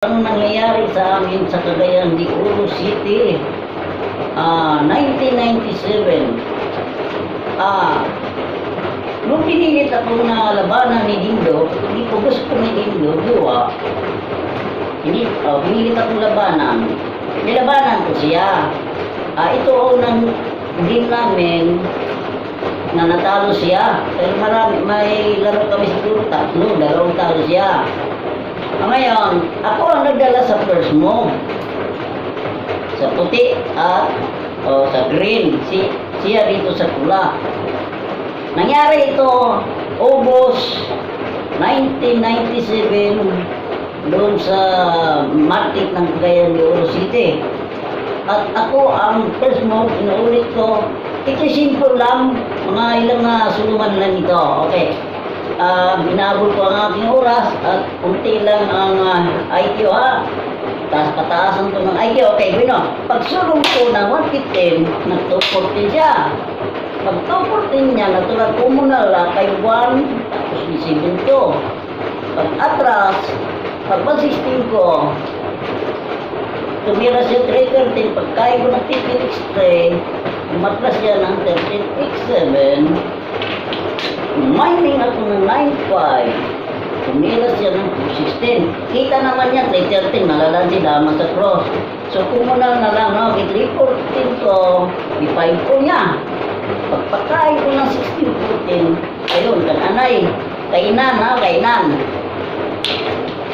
Ang nangyayari sa amin sa Cagayan de Oro City, 1997, nung pinilit ako na labanan ni Dindo, hindi ko gusto ni Dindo, pinilit akong labanan, nilabanan ko siya. Ito ng game namin na natalo siya, pero may laro kami siguro tatlo, dalawang talo siya. Ngayon, ako ang nagdala sa first move. Sa puti at sa green. Siya dito sa pula. Nangyari ito, August 1997, doon sa market ng Cagayan de Oro City. At ako ang first move, inuulit ko. Ito simple lang, mga ilang sulungan lang ito. Okay. Binabol ko ang aking oras at unti lang ang IQ pataasan ko ng IQ. Okay, pagsulong ko ng 115, nag-214 siya. Pag 214 niya, natural ko muna lang kay 1, tapos may 7 ko. Pag atras, pag 116 ko, tumira siya 313, pagkain ko ng 15 extra, umatras siya ng 13x7, mining ako ng 9.5. Tumira siya ng 2.16. Kita naman niya, 3.13. Malalan si Dama sa cross. So, kumunal na lang, no? 3.14 ko, i-5 ko niya. Pagpakain ko ng 16.14, ayun, kananay. Kainan.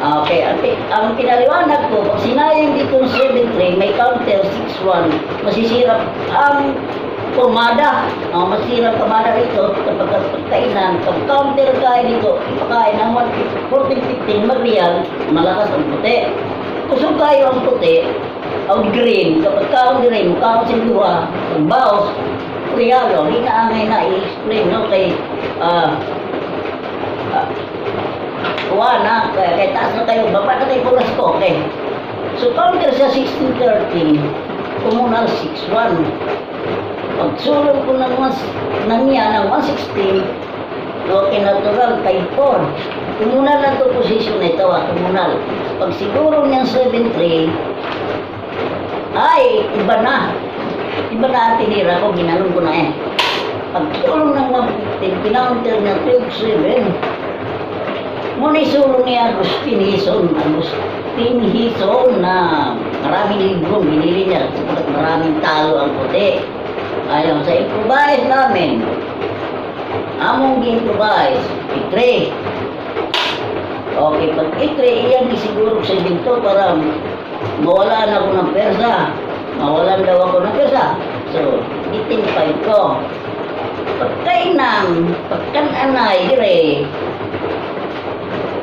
Okay, ang pinaliwanag ko, pag sinayang dito ng 7.3, may counter 6.1, masisirap ang pumada. Masirap pumada rito kapag pagkainan. Pag counter kain dito, pagkain ng 14.15 mag-real, malakas ang puti. Kusog kayo ang puti, ang green, kapag kaon green, kaon sa luha, ang baos, real, hinaangay na i-explain, no? Kay, kaya taas na kayo, baba na kayo puras ko, okay? So, counter sa 16.13, kumunal 6.1. Pagsulong ko ng niya ng 116, okay, natural, kay 4. Kumunal lang ito position na ito, kumunal. Pag siguro niyang 7.3, ay, iba na. Iba na ang tinira ko, ginanong ko na Pagsulong ng 115, pinaunter niya 12.7. Muna isulong niya Agustin Hison na maraming librong binili niya, sapagat maraming talo ang puti. Ayon sa improvise namin, among gi-improvise, i-3. Okay, pag i-3, iyan isiguro sa binto para mawalan ako ng persa. Mawalan daw ako ng persa. So, itin-5 ko. Pagkainan, pagkananay, dire.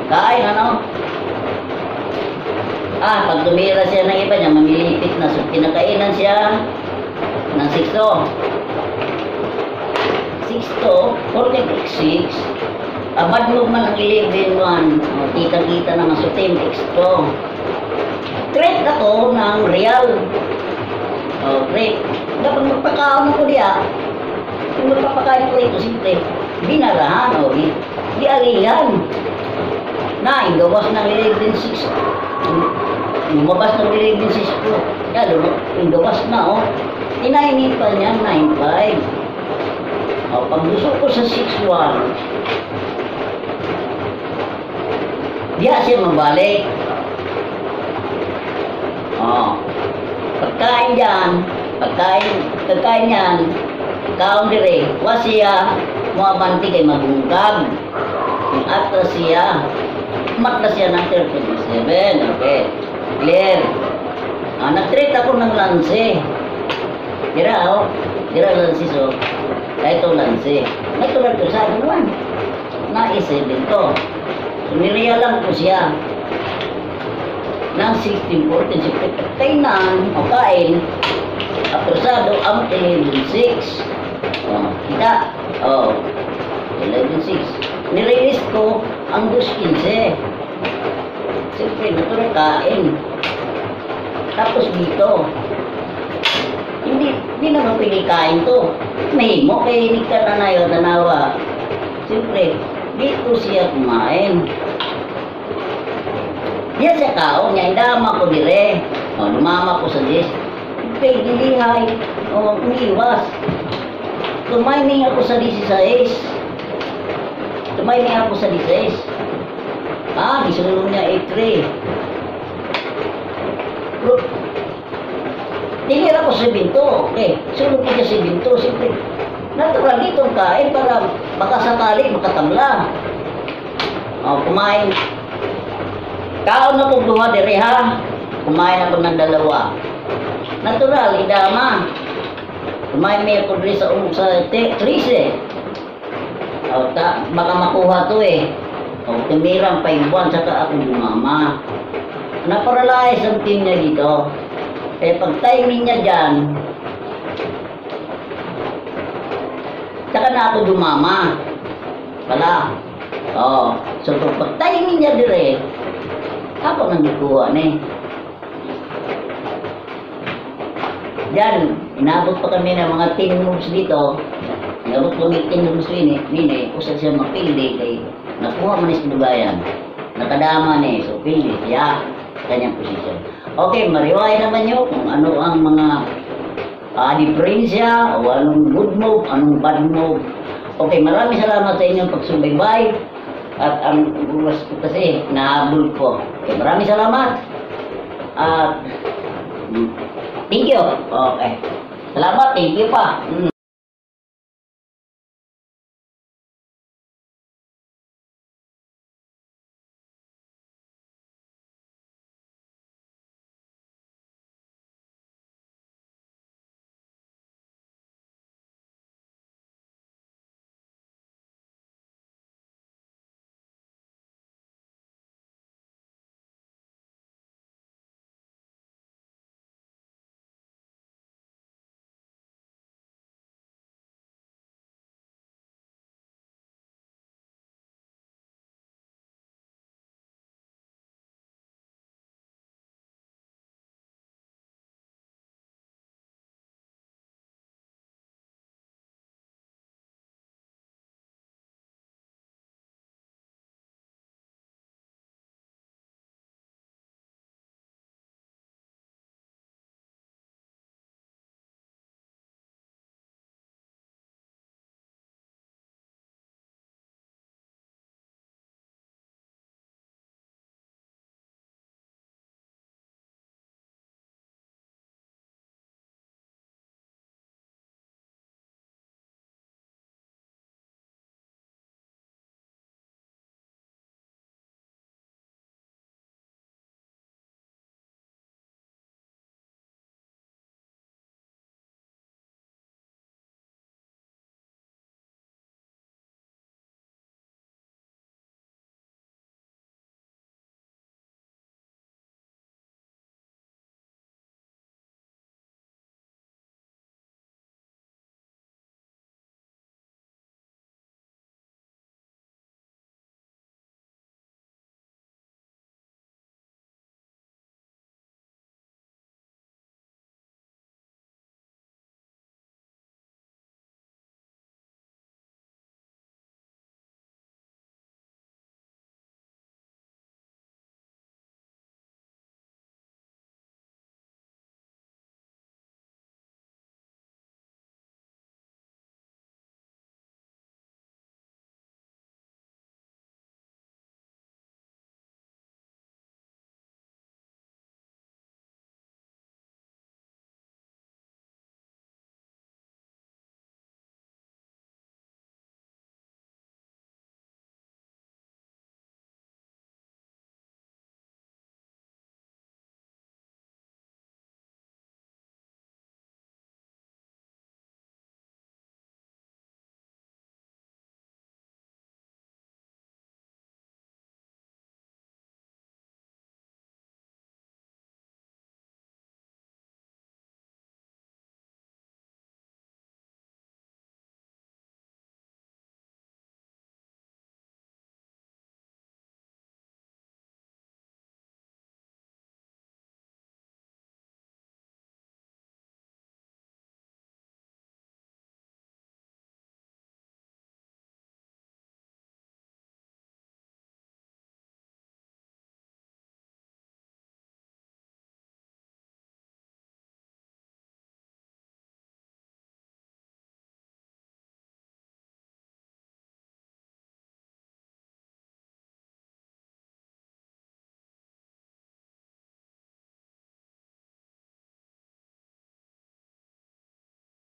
Kain, pag tumira siya ng iba niya, mamilipit na. So, pinakainan siya ng 6 to 14x6, abad mo man ang 11-1, kita-kita naman sa 10x to. Trade ako ng real. Trade. Dapat magpakaon ko diya. Kung magpapakain ko ito, simple, binarahan, di-alihan. Gawas ng 11.6. Lumabas ng 11.6 ko. Gawas na, Tinainipan niya 9.5. Pag gusto ko sa 6.1, diya siya mabalik. Pagkain dyan, pagkain yan, kaon dire, siya, muabanti kay mabungkag. Yung atras siya, matras siya ng 13.7. Okay, clear. Nag-treat ako ng lanse. Dira lansi so. Ito lansi. Natural ko sa akin naman. Na-7 to. So, nirealan ko siya. Ng 16.14. Siyempre, kainan, o kain, aprosado, ang 11.6. Kita. 11.6. Nirelease ko ang 2.15. Siyempre, natural kain. Tapos dito. Hindi naman pwede kain to. Mahimo, kaya hindi ka tanawa. Siyempre, dito siya kumain. Yan sa kaon niya, indama ko dire. O, lumama ko sa dis. Okay, dilihay. O, umiwas. Tumiming ako sa 16. Tumiming ako sa 16. Gisulong niya 8-3. Tinira ko si Binto. Okay, sulong niya si Binto. Siyempre, natural dito ang kain para makasakali, makatamla. O, kumain. Kaon na kong duha dire ha. Kumain ako ng 2. Natural, idama. Kumain may ako dire sa 13. O, baka makuha to eh. O, tumirang 5 buwan, saka ako lumama. Naparalyze ang team niya dito. Eh, pag timing niya dyan, saka na ako dumama. Pala. O, so pag timing niya dire, ako nang gikuha ni. Diyan, inabot pa kami ng mga 10 moves dito. Inabot kami 10 moves nini. Usa siya mapili kay nakuha man is dugayan. Nakadama ni, so pili siya sa kanyang posisyon. Okay, mariwaya naman nyo kung ano ang mga diferensya o anong good move, anong bad move. Okay, maraming salamat sa inyong pagsubaybay. At ang oras ko kasi, nahabol ko. Okay, maraming salamat. At, thank you. Okay. Salamat, thank you pa.